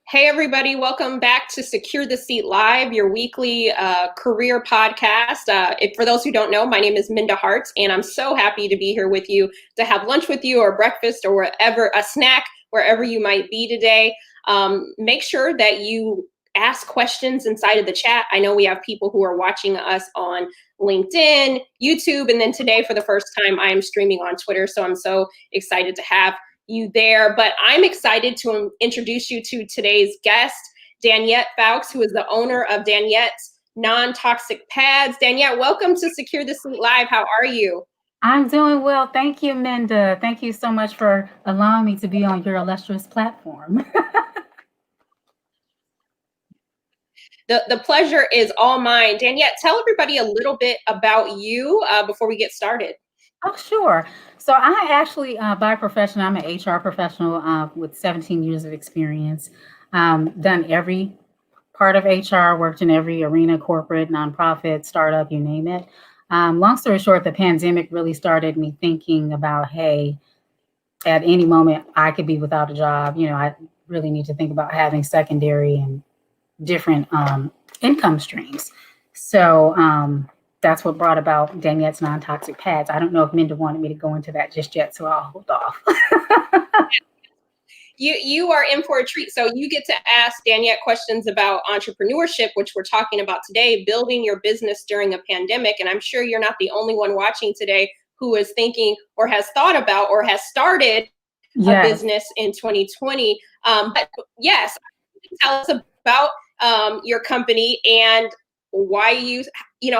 Hey, everybody, welcome back to Secure the Seat Live, your weekly career podcast. For those who don't know, my name is Minda Hart, and I'm so happy to be here with you to have lunch with you or breakfast or whatever, a snack, wherever you might be today. Make sure that you ask questions inside of the chat. I know we have people who are watching us on LinkedIn, YouTube, and then today for the first time, I am streaming on Twitter. So I'm so excited to have you there, but I'm excited to introduce you to today's guest, Danyette Foulks, who is the owner of Danyette's Non-Toxic Pads. Danyette, welcome to Secure the Seat Live. How are you? I'm doing well. Thank you, Minda. Thank you so much for allowing me to be on your illustrious platform. The pleasure is all mine. Danyette, tell everybody a little bit about you before we get started. Oh, sure. So I actually, by profession, I'm an HR professional with 17 years of experience. Done every part of HR, worked in every arena, corporate, nonprofit, startup, you name it. Long story short, the pandemic really started me thinking about, hey, at any moment I could be without a job. I really need to think about having secondary and different income streams. So that's what brought about Danyette's non-toxic pads. I don't know if Minda wanted me to go into that just yet, so I'll hold off. You are in for a treat. So you get to ask Danyette questions about entrepreneurship, which we're talking about today, building your business during a pandemic. And I'm sure you're not the only one watching today who is thinking or has thought about or has started a business in 2020. But yes, tell us about your company and why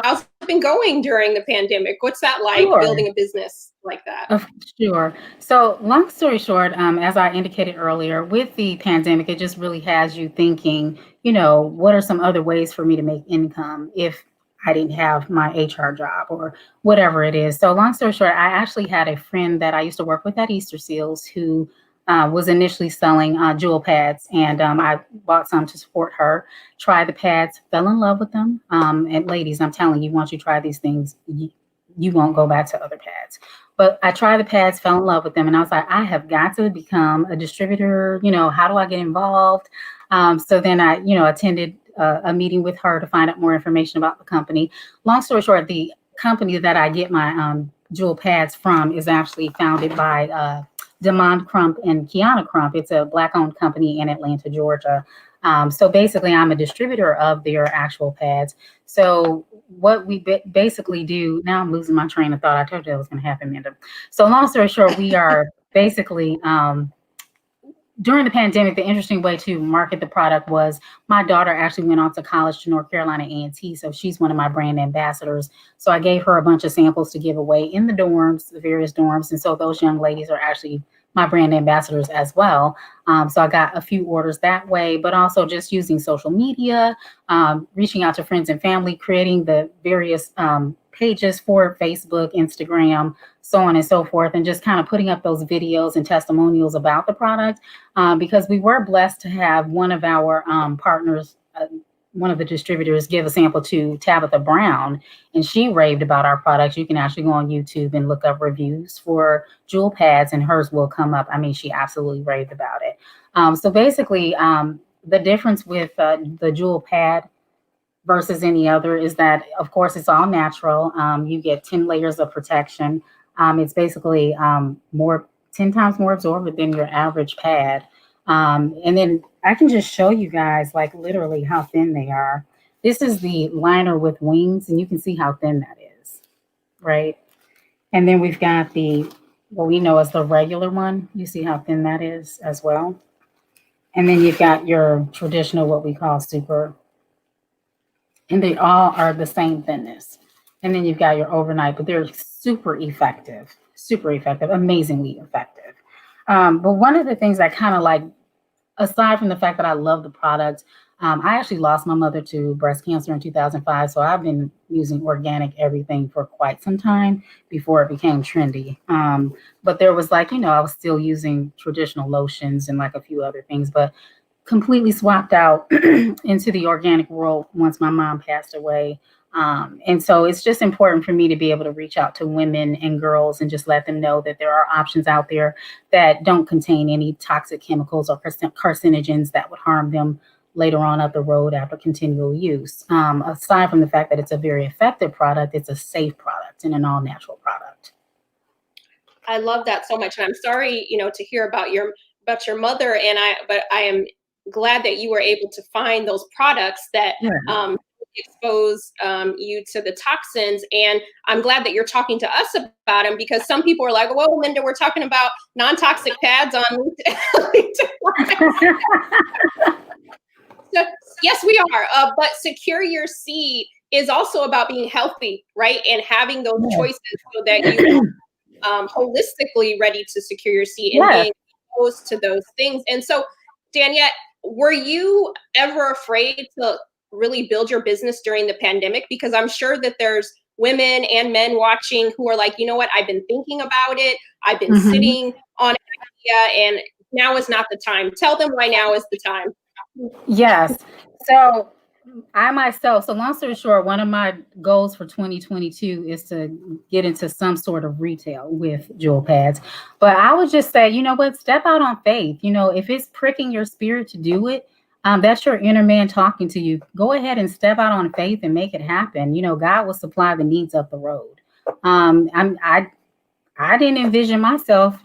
how's it been going during the pandemic? What's that like, building a business like that? Sure. So long story short, as I indicated earlier, with the pandemic, it just really has you thinking, what are some other ways for me to make income if I didn't have my HR job or whatever it is. So long story short, I actually had a friend that I used to work with at Easter Seals who was initially selling jewel pads, and I bought some to support her. Tried the pads, fell in love with them. And ladies, I'm telling you, once you try these things, you won't go back to other pads. But I tried the pads, fell in love with them, and I was like, I have got to become a distributor. How do I get involved? So then I, attended a meeting with her to find out more information about the company. Long story short, the company that I get my jewel pads from is actually founded by Demond Crump and Kiana Crump. It's a Black-owned company in Atlanta, Georgia. So basically, I'm a distributor of their actual pads. So what we basically do, now I'm losing my train of thought. I told you that was going to happen, Minda. So long story short, we are basically, during the pandemic, the interesting way to market the product was my daughter actually went off to college to North Carolina A&T. So she's one of my brand ambassadors. So I gave her a bunch of samples to give away in the dorms, the various dorms. And so those young ladies are actually my brand ambassadors as well. So I got a few orders that way, but also just using social media, reaching out to friends and family, creating the various pages for Facebook, Instagram, so on and so forth, and just kind of putting up those videos and testimonials about the product, because we were blessed to have one of our partners, one of the distributors, give a sample to Tabitha Brown, and she raved about our products. You can actually go on YouTube and look up reviews for jewel pads, and hers will come up. I mean, she absolutely raved about it. So basically, the difference with the jewel pad versus any other is that, of course, it's all natural. You get 10 layers of protection. It's basically 10 times more absorbent than your average pad. And then I can just show you guys, like, literally how thin they are. This is the liner with wings, and you can see how thin that is, right? And then we've got what we know as the regular one. You see how thin that is as well. And then you've got your traditional, what we call super, and they all are the same thinness. And then you've got your overnight, but they're super effective, amazingly effective. But one of the things I kind of like, aside from the fact that I love the product, I actually lost my mother to breast cancer in 2005. So I've been using organic everything for quite some time before it became trendy. But there was I was still using traditional lotions and like a few other things. But completely swapped out into the organic world once my mom passed away. And so it's just important for me to be able to reach out to women and girls and just let them know that there are options out there that don't contain any toxic chemicals or carcinogens that would harm them later on up the road after continual use. Aside from the fact that it's a very effective product, it's a safe product and an all natural product. I love that so much. And I'm sorry, to hear about your mother, but I am glad that you were able to find those products that expose you to the toxins. And I'm glad that you're talking to us about them, because some people are like, well, Linda, we're talking about non-toxic pads on LinkedIn. So, yes, we are. But Secure Your Seed is also about being healthy, right? And having those choices so that you holistically ready to secure your seat and being exposed to those things. And so, Danyette, were you ever afraid to really build your business during the pandemic? Because I'm sure that there's women and men watching who are like, you know what, I've been thinking about it. I've been sitting on an idea, and now is not the time. Tell them why now is the time. Yes. So I myself, so long story short, one of my goals for 2022 is to get into some sort of retail with jewel pads. But I would just say, you know what, step out on faith. If it's pricking your spirit to do it, that's your inner man talking to you. Go ahead and step out on faith and make it happen. God will supply the needs up the road. I didn't envision myself,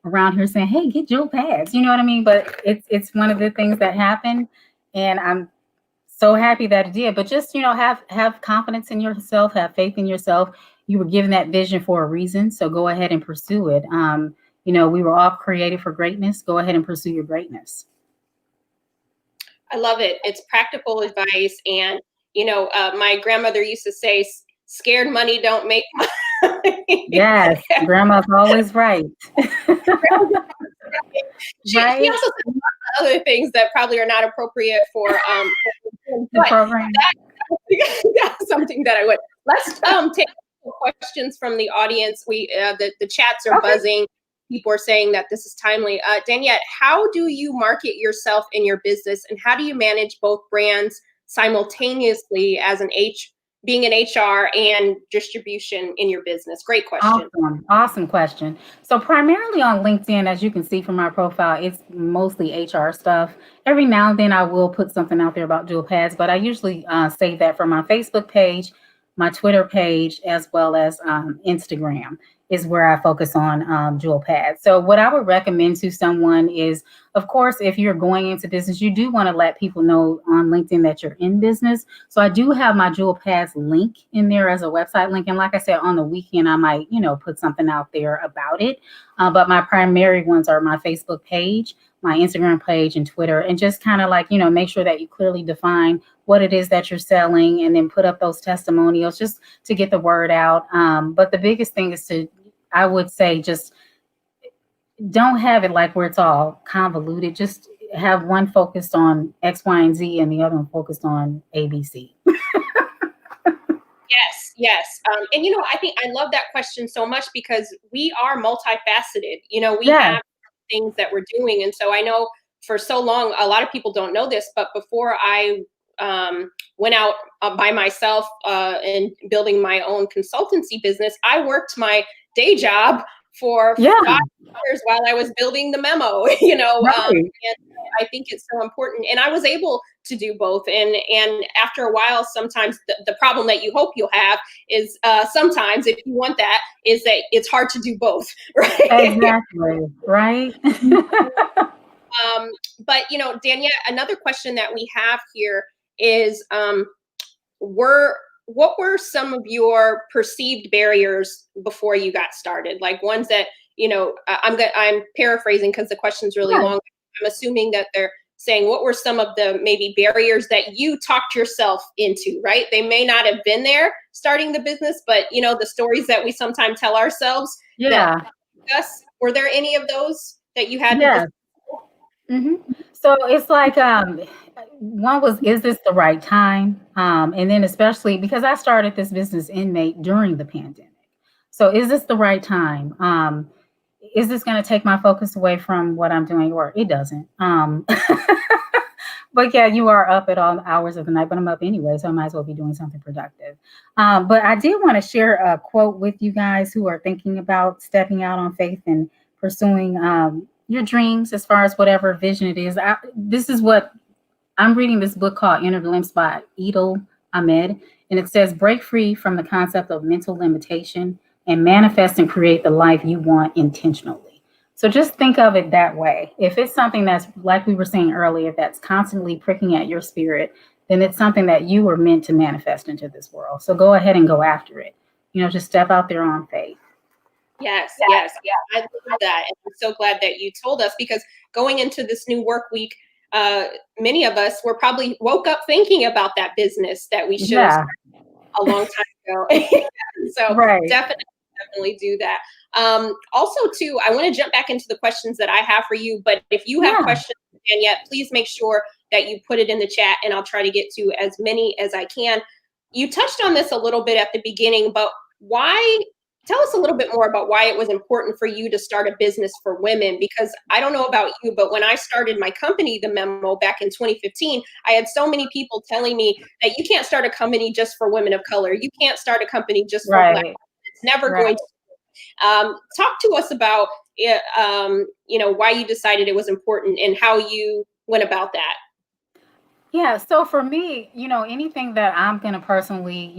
around here saying, hey, get jewel pads. You know what I mean? But it's one of the things that happened. And I'm so happy that it did. But just, have confidence in yourself, have faith in yourself. You were given that vision for a reason. So go ahead and pursue it. We were all created for greatness. Go ahead and pursue your greatness. I love it. It's practical advice. And, my grandmother used to say, scared money don't make money. Yes, grandma's always right. She also said other things that probably are not appropriate for the program. That's something that I would. Let's take questions from the audience. The chats are buzzing. People are saying that this is timely. Danyette, how do you market yourself in your business, and how do you manage both brands simultaneously as being an HR and distribution in your business? Great question. Awesome question. So primarily on LinkedIn, as you can see from my profile, it's mostly HR stuff. Every now and then I will put something out there about jewel pads, but I usually save that for my Facebook page, my Twitter page, as well as Instagram is where I focus on jewel pads. So what I would recommend to someone is, of course, if you're going into business, you do want to let people know on LinkedIn that you're in business. So I do have my jewel pads link in there as a website link. And like I said, on the weekend, I might, put something out there about it. But my primary ones are my Facebook page, my Instagram page, and Twitter. And just kind of like, make sure that you clearly define what it is that you're selling, and then put up those testimonials just to get the word out. But the biggest thing is I would say, just don't have it like where it's all convoluted. Just have one focused on X, Y, and Z, and the other one focused on ABC. Yes. And, I think I love that question so much, because we are multifaceted. We have things that we're doing. And so I know for so long, a lot of people don't know this, but before I went out by myself and building my own consultancy business, I worked my day job for 5 hours while I was building the memo, and I think it's so important. And I was able to do both. And after a while, sometimes the problem that you hope you'll have is sometimes, if you want that, is that it's hard to do both, right? Exactly, right? But, Danyette, another question that we have here is, what were some of your perceived barriers before you got started? Like ones that, I'm paraphrasing because the question's really long. I'm assuming that they're saying, what were some of the maybe barriers that you talked yourself into, right? They may not have been there starting the business, but the stories that we sometimes tell ourselves. Were there any of those that you had? So it's like, one was, is this the right time? And then especially because I started this business during the pandemic. So is this the right time? is this going to take my focus away from what I'm doing? Or it doesn't. But yeah, you are up at all hours of the night, but I'm up anyway, so I might as well be doing something productive. But I did want to share a quote with you guys who are thinking about stepping out on faith and pursuing your dreams as far as whatever vision it is. This is what I'm reading, this book called Inner Glimpse by Edel Ahmed, and it says, break free from the concept of mental limitation and manifest and create the life you want intentionally. So just think of it that way. If it's something that's, like we were saying earlier, that's constantly pricking at your spirit, then it's something that you were meant to manifest into this world. So go ahead and go after it. Just step out there on faith. Yes, yes. I love that. And I'm so glad that you told us, because going into this new work week, many of us were probably woke up thinking about that business that we should have started a long time ago. So right. definitely do that. Also, too, I want to jump back into the questions that I have for you. But if you have questions, Danyette, please make sure that you put it in the chat, and I'll try to get to as many as I can. You touched on this a little bit at the beginning, but why? Tell us a little bit more about why it was important for you to start a business for women, because I don't know about you, but when I started my company, The Memo, back in 2015, I had so many people telling me that you can't start a company just for women of color. You can't start a company just for Black women. It's never going to. Talk to us about, why you decided it was important and how you went about that. Yeah. So for me, anything that I'm going to personally,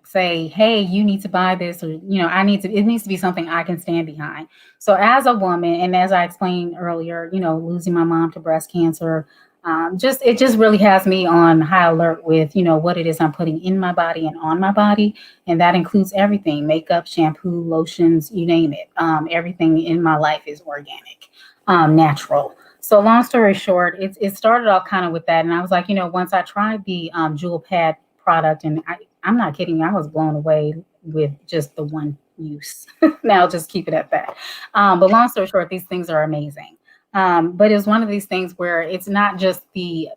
say, hey, you need to buy this, or, it needs to be something I can stand behind. So as a woman, and as I explained earlier, losing my mom to breast cancer, it just really has me on high alert with, what it is I'm putting in my body and on my body. And that includes everything: makeup, shampoo, lotions, you name it. Everything in my life is organic, natural. So long story short, it started off kind of with that. And I was like, once I tried the Jewel Pad product, and I'm not kidding, I was blown away with just the one use. Now I'll just keep it at that. But long story short, these things are amazing. But it's one of these things where it's not just the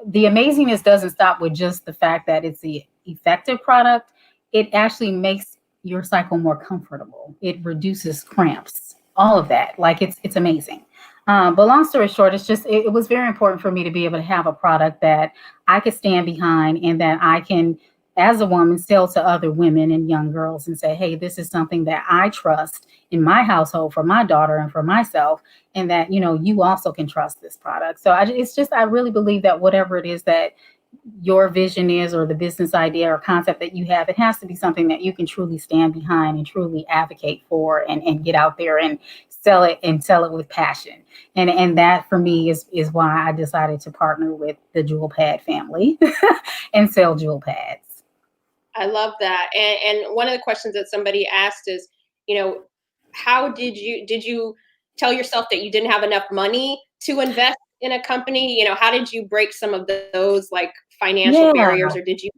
amazingness doesn't stop with just the fact that it's the effective product. It actually makes your cycle more comfortable. It reduces cramps, all of that. Like it's amazing. But long story short, it was very important for me to be able to have a product that I could stand behind, and that I can, as a woman, sell to other women and young girls and say, hey, this is something that I trust in my household for my daughter and for myself, and that, you also can trust this product. So I really believe that whatever it is that your vision is, or the business idea or concept that you have, it has to be something that you can truly stand behind and truly advocate for, and get out there and sell it with passion. And that for me is why I decided to partner with the Jewel Pad family and sell Jewel Pads. I love that. And one of the questions that somebody asked is, how did you tell yourself that you didn't have enough money to invest in a company? How did you break some of those like financial barriers, or did you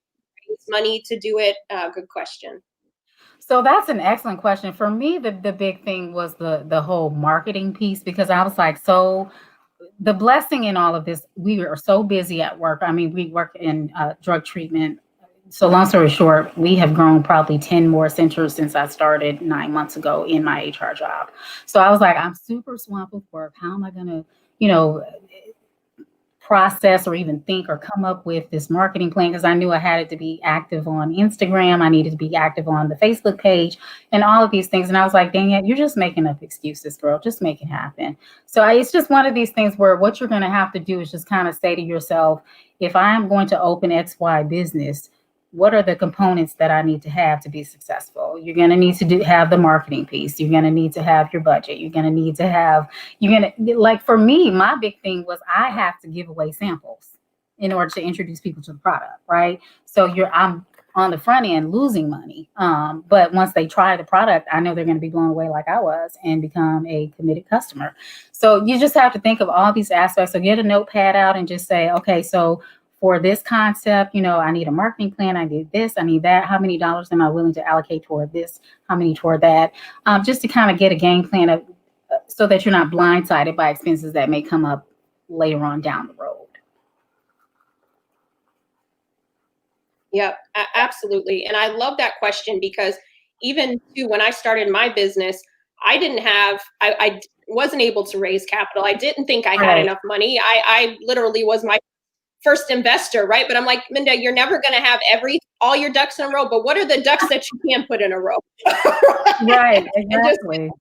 raise money to do it? Good question. So that's an excellent question. For me, the big thing was the whole marketing piece, because I was like, so the blessing in all of this, we are so busy at work. I mean, we work in drug treatment. So long story short, we have grown probably 10 more centers since I started 9 months ago in my HR job. So I was like, I'm super swamped with work. How am I going to, process or even think or come up with this marketing plan? Because I knew I had to be active on Instagram. I needed to be active on the Facebook page and all of these things. And I was like, Danyette, you're just making up excuses, girl. Just make it happen. So it's just one of these things where what you're going to have to do is just kind of say to yourself, if I am going to open XY business, what are the components that I need to have to be successful? You're going to need to have the marketing piece. You're going to need to have your budget. You're going to need to have, like for me, my big thing was I have to give away samples in order to introduce people to the product, right? So I'm on the front end losing money. But once they try the product, I know they're going to be blown away like I was and become a committed customer. So you just have to think of all these aspects. So get a notepad out and just say, okay, so for this concept, I need a marketing plan. I need this, I need that. How many dollars am I willing to allocate toward this? How many toward that? Just to kind of get a game plan of, so that you're not blindsided by expenses that may come up later on down the road. Yep, absolutely. And I love that question, because even too, when I started my business, I didn't have, I wasn't able to raise capital. I didn't think I had Right. enough money. I literally was my first investor, right? But I'm like, Minda, you're never going to have all your ducks in a row. But what are the ducks that you can put in a row? Right. And just Exactly.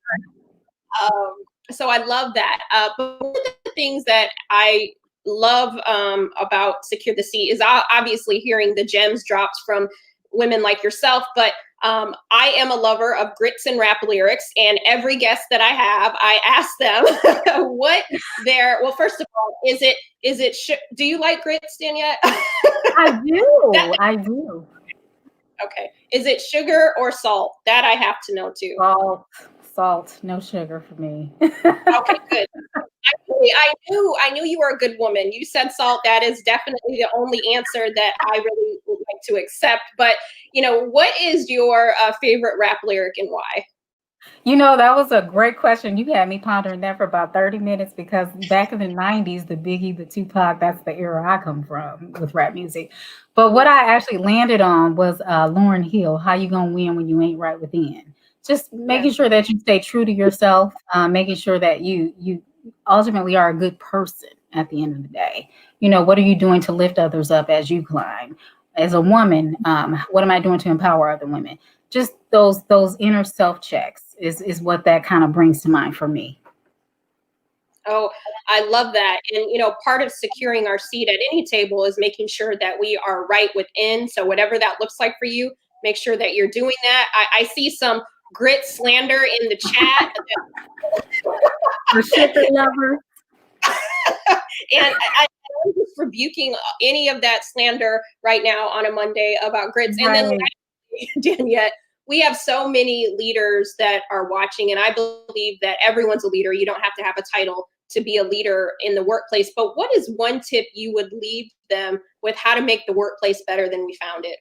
um, so I love that. But one of the things that I love about Secure the Seat is obviously hearing the gems drops from women like yourself. But I am a lover of grits and rap lyrics, and every guest that I have, I ask them what well, first of all, do you like grits, Danyette? I That do. I do. okay. Is it sugar or salt? That I have to know too. Salt, salt, no sugar for me. Okay, good. I knew you were a good woman. You said salt. That is definitely the only answer that I really would like to accept. But what is your favorite rap lyric and why? That was a great question. You had me pondering that for about 30 minutes because back in the 90s, the Biggie, the Tupac, that's the era I come from with rap music. But what I actually landed on was Lauryn Hill, How You Gonna Win When You Ain't Right Within. Just Yeah. making sure that you stay true to yourself, making sure that you ultimately are a good person at the end of the day. What are you doing to lift others up as you climb? As a woman, what am I doing to empower other women? Just those inner self checks is what that kind of brings to mind for me. Oh, I love that. And part of securing our seat at any table is making sure that we are right within. So whatever that looks like for you, make sure that you're doing that. I see some grit slander in the chat. For sugar lover. And I'm just rebuking any of that slander right now on a Monday about grits. And then, Right. Danyette, we have so many leaders that are watching, and I believe that everyone's a leader. You don't have to have a title to be a leader in the workplace. But what is one tip you would leave them with how to make the workplace better than we found it?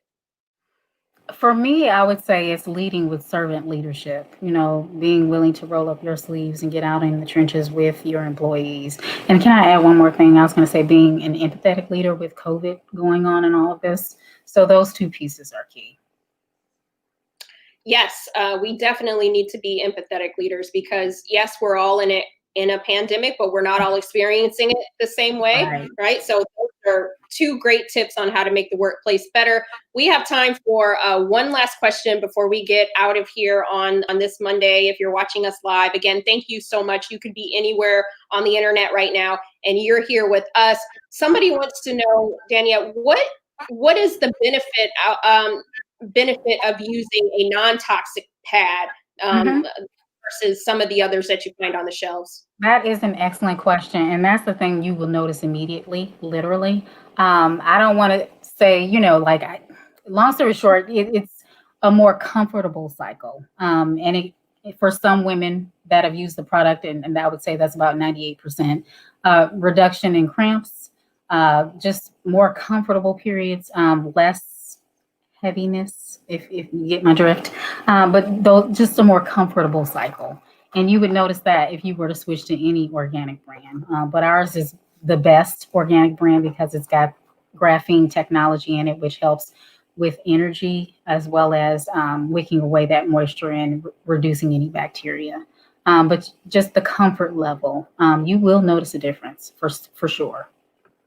For me, I would say it's leading with servant leadership, being willing to roll up your sleeves and get out in the trenches with your employees. And can I add one more thing? I was going to say being an empathetic leader with COVID going on and all of this. So those two pieces are key. Yes, we definitely need to be empathetic leaders because yes, we're all in a pandemic, but we're not all experiencing it the same way, Right. right? So those are two great tips on how to make the workplace better. We have time for one last question before we get out of here on this Monday. If you're watching us live, again, thank you so much. You could be anywhere on the internet right now, and you're here with us. Somebody wants to know, Danyette, what is the benefit of using a non-toxic pad Mhm. versus some of the others that you find on the shelves? That is an excellent question. And that's the thing you will notice immediately, literally. I don't want to say, long story short, it's a more comfortable cycle. For some women that have used the product, and I would say that's about 98%, reduction in cramps, just more comfortable periods, less heaviness, if you get my drift. But though just a more comfortable cycle. And you would notice that if you were to switch to any organic brand. But ours is the best organic brand because it's got graphene technology in it, which helps with energy as well as wicking away that moisture and reducing any bacteria. But just the comfort level, you will notice a difference for sure.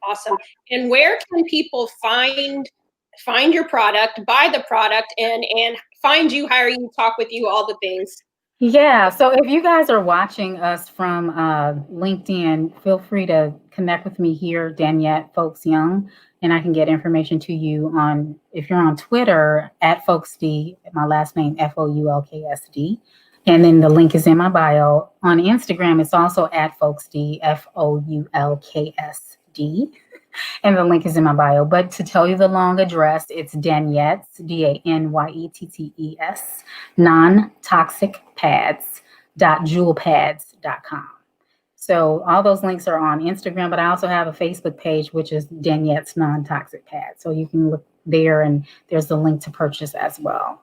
Awesome. And where can people find your product, buy the product, and find you, hire you, talk with you, all the things? Yeah, so if you guys are watching us from LinkedIn, feel free to connect with me here, Danyette Foulks Young, and I can get information to you on, if you're on Twitter, at FoulksD, my last name, FOULKSD. And then the link is in my bio. On Instagram, it's also at FoulksD, FOULKSD. And the link is in my bio. But to tell you the long address, it's Danyette's, DANYETTES, non-toxic pads.jewelpads.com. So all those links are on Instagram, but I also have a Facebook page, which is Danyette's Non-Toxic Pads. So you can look there and there's the link to purchase as well.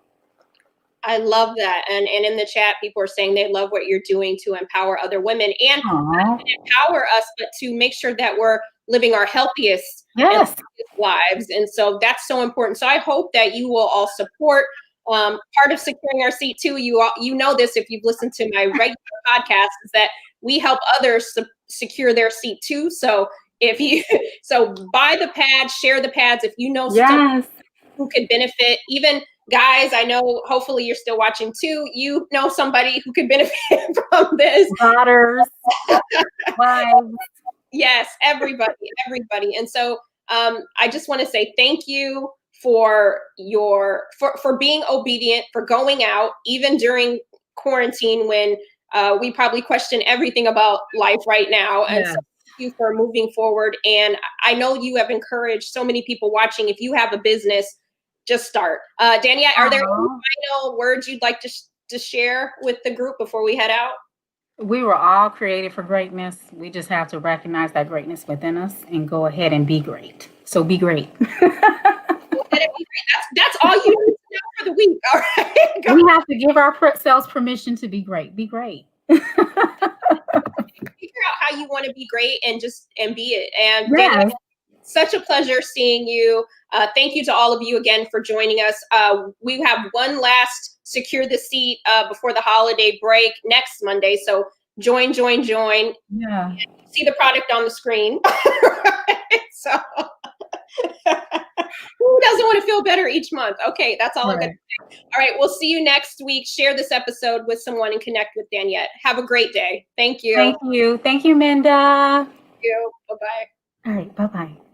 I love that. And in the chat, people are saying they love what you're doing to empower other women and empower us, but to make sure that we're living our healthiest Yes. lives. And so that's so important. So I hope that you will all support Part of securing our seat too, you know this if you've listened to my regular podcast, is that we help others secure their seat too. So if you buy the pads, share the pads. If you know someone who could benefit, even guys, I know hopefully you're still watching too. You know somebody who could benefit from this. Daughters, wives. Yes, everybody. And so I just want to say thank you for being obedient, for going out, even during quarantine when we probably question everything about life right now. And so thank you for moving forward. And I know you have encouraged so many people watching. If you have a business, just start. Danyette, are there any final words you'd like to share with the group before we head out? We were all created for greatness. We just have to recognize that greatness within us and go ahead and be great. So be great. That's all you need to know for the week. All right. We have to give ourselves permission to be great. Be great. Figure out how you want to be great and be it. And Danyette, such a pleasure seeing you. Thank you to all of you again for joining us. We have one last secure the seat before the holiday break next Monday. So join. Yeah. See the product on the screen. So who doesn't want to feel better each month? Okay, that's all I'm going to say. All right, we'll see you next week. Share this episode with someone and connect with Danyette. Have a great day. Thank you. Thank you. Thank you, Minda. Thank you. Bye-bye. All right, bye-bye.